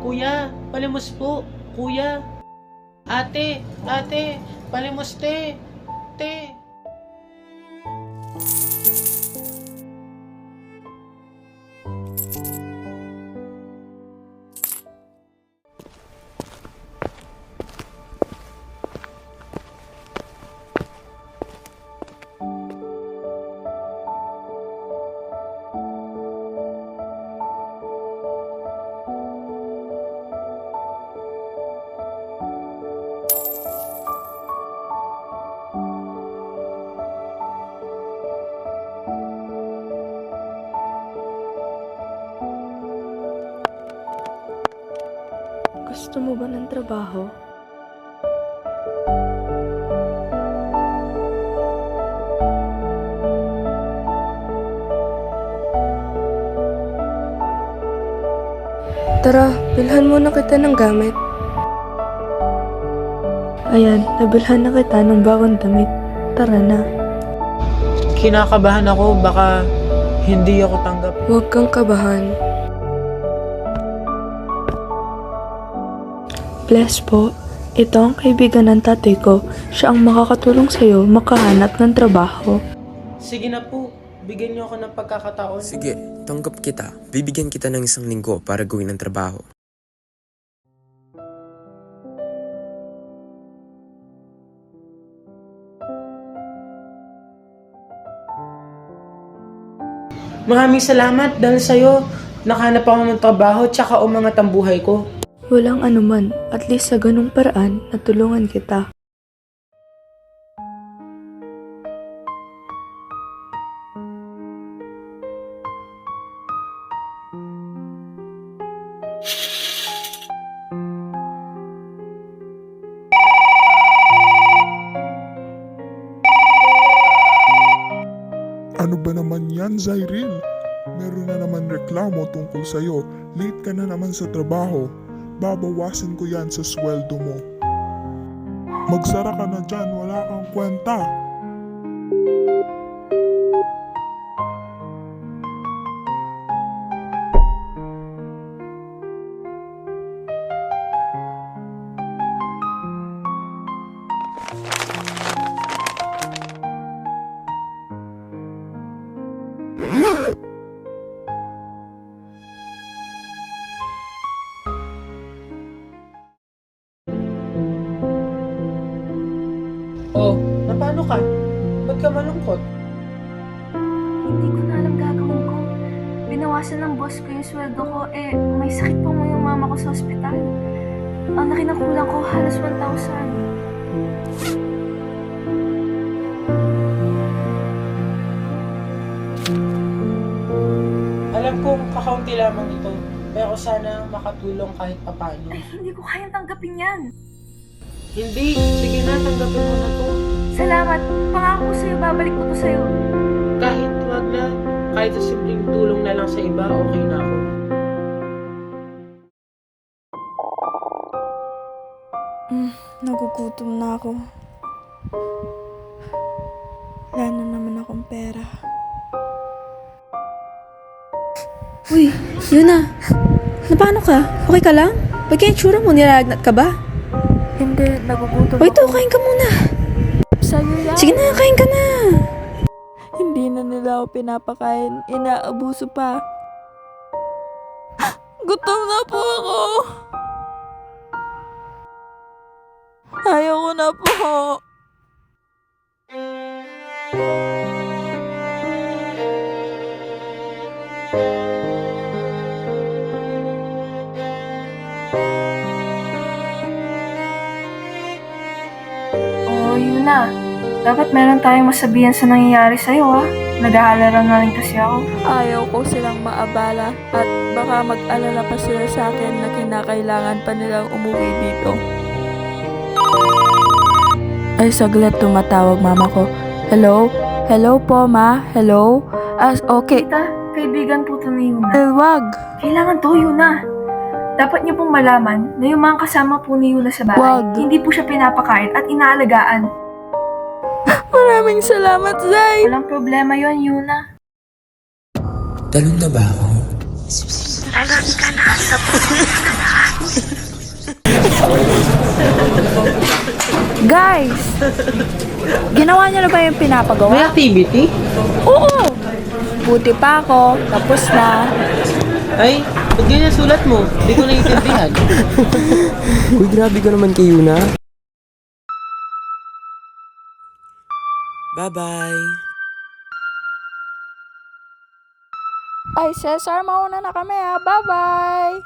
Kuya, palimos po. Kuya. Ate, palimos te. Te. Gusto mo ba ng trabaho? Tara, bilhan muna kita ng gamit. Ayan, nabilhan na kita ng bagong damit. Tara na. Kinakabahan ako, baka hindi ako tanggap. Huwag kang kabahan. Bless po, ito ang kaibigan ng tatay ko. Siya ang makakatulong sa'yo makahanap ng trabaho. Sige na po, bigyan niyo ako ng pagkakataon. Sige, tanggap kita. Bibigyan kita ng 1 linggo para gawin ang trabaho. Maraming salamat dahil sa'yo, nakahanap ako ng trabaho tsaka umangat ang buhay ko. Walang anuman, at least sa ganung paraan, natulungan kita. Ano ba naman yan, Zyril? Meron na naman reklamo tungkol sa'yo. Late ka na naman sa trabaho. Babawasan ko yan sa sweldo mo. Magsara ka na dyan, wala kang kwenta. Oh, paano ka? Ba't ka malungkot? Hindi ko na alam gagawin ko. Binawasan ng boss ko yung sweldo ko, may sakit po yung mama ko sa ospital. Ang laki ng kulang ko, halos 1,000. Alam kong kakaunti lamang ito, pero sana makatulong kahit papano. Hindi ko kayang tanggapin yan. Hindi, sige na, tanggapin mo na to. Salamat. Pangako ko sa'yo, babalik ko to sa'yo. Kahit wag na, kahit sa simpleng tulong na lang sa iba, okay na ako. Nagugutom na ako. Wala na naman akong pera. Uy, Yuna. Paano ka? Okay ka lang? Ba't kaya tsura mo? Nilalagnat ka ba? Hindi, nagugutom O ito, kain ka muna. Sa'yo yan. Sige na, kain ka na. Hindi na nila ako pinapakain. Inaabuso pa. Gutom na po ako. Ayoko na po. Oo, yun na. Dapat meron tayong masabihan sa nangyayari sa'yo, ha? Nag-aalala na rin kasi ako. Ayaw ko silang maabala at baka mag-alala pa sila sa akin na kinakailangan pa nilang umuwi dito. Ay, saglit, tumatawag mama ko. Hello? Hello po, ma? Hello? Okay. Tita, kaibigan po to ni Yuna. Wag. Kailangan to, Yuna. Dapat niyo pong malaman na yung mga kasama po ni Yuna sa bahay, Wag. hindi po siya pinapakain at inaalagaan. Maraming salamat, Zay. Walang problema yon, Yuna. Talon na ba ako? Guys! Ginawa niyo na ba yung May pinapagawa? activity? Oo! Buti pa ako. Tapos na. Ay, ba't ganyan sulat mo? Hindi ko naiintindihan. Uy, grabe ka naman kay Yuna. Bye-bye. Ay, Cesar, mauna na kami ha. Bye-bye!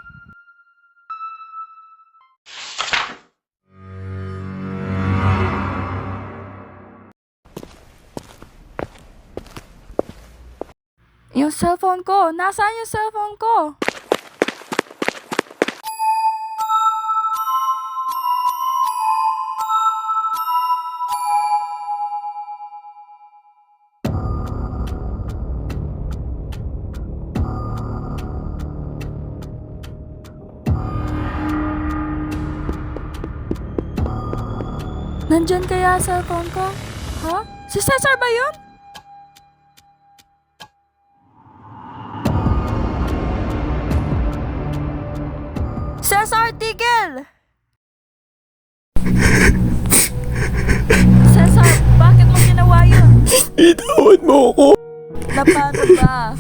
Yung cellphone ko! Nasaan yung cellphone ko? Nandyan kaya ang cellphone ko? Ha? Si Cesar ba yun? Cesar, tigil! Cesar, bakit mo ginawa yun? Itawad mo ako. Na paano ba?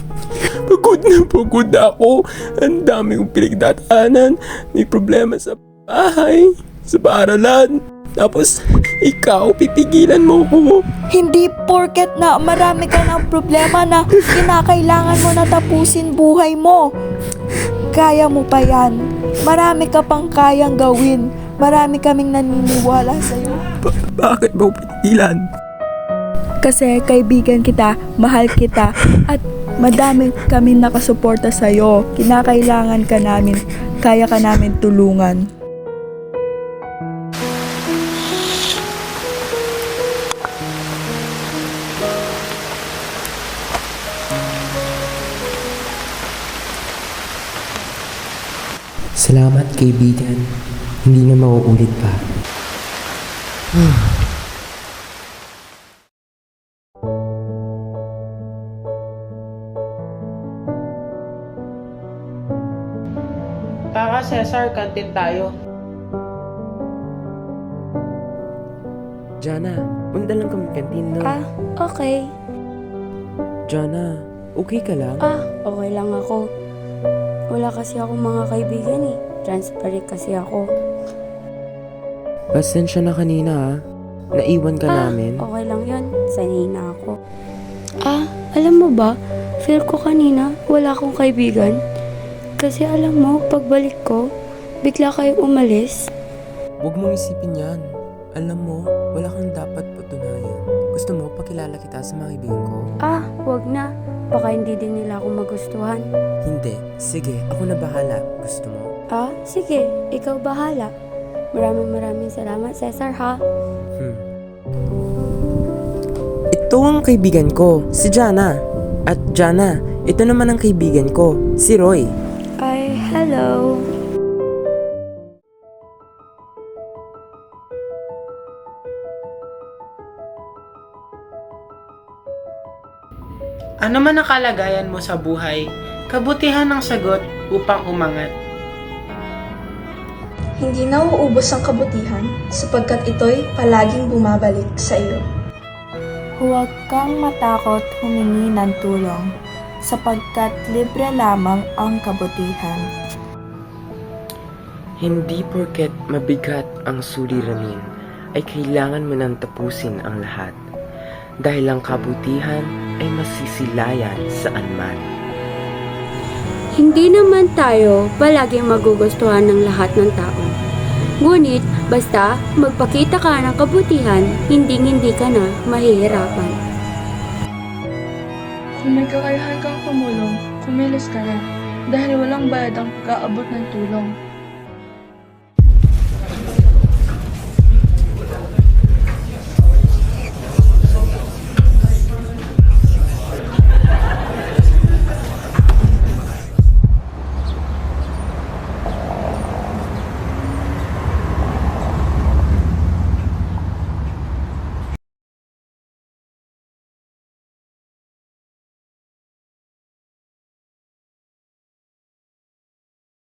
Pagod na ako. Ang dami kong pinagdadaanan. May problema sa bahay, sa paaralan. Tapos, ikaw, pipigilan mo ko. Hindi porket na marami ka ng problema na kinakailangan mo na tapusin buhay mo. Kaya mo pa yan. Marami ka pang kayang gawin. Marami kaming naniniwala sa'yo. Bakit mo pigilan? Kasi kaibigan kita, mahal kita, at madami kami nakasuporta sa'yo. Kinakailangan ka namin, kaya ka namin tulungan. Salamat, kaibigan. Hindi na mauulit pa. Kaka Cesar, kantin tayo. Jana, punta lang kami kantin, no? Okay. Jana, okay ka lang? Okay lang ako. Wala kasi ako mga kaibigan eh. Transparent kasi ako. Pasensya na kanina, ha? Naiwan ka namin. Okay lang yun. Sanay na ako. Alam mo ba? Feel ko kanina wala akong kaibigan. Kasi alam mo, pagbalik ko, bigla kayong umalis. Huwag mong isipin yan. Alam mo, wala kang dapat patunayan. Gusto mo, pakilala kita sa mga kaibigan ko? Wag na. Baka hindi din nila ako magustuhan. Hindi. Sige, ako na bahala. Gusto mo? Sige. Ikaw bahala. Maraming salamat, Cesar, ha? Ito ang kaibigan ko, si Jana. At Jana, ito naman ang kaibigan ko, si Roy. Ay, hello. Ano man ang kalagayan mo sa buhay, kabutihan ang sagot upang umangat. Hindi nauubos ang kabutihan sapagkat ito'y palaging bumabalik sa iyo. Huwag kang matakot humingi ng tulong, sapagkat libre lamang ang kabutihan. Hindi porket mabigat ang suliranin ay kailangan mo nang tapusin ang lahat. Dahil ang kabutihan ay masisilayan saan man. Hindi naman tayo palaging magugustuhan ng lahat ng tao. Ngunit, basta magpakita ka ng kabutihan, hindi ka na mahihirapan. Kung may kakayahan kang tumulong, kumilos ka na. Dahil walang bayad ang pag-aabot ng tulong.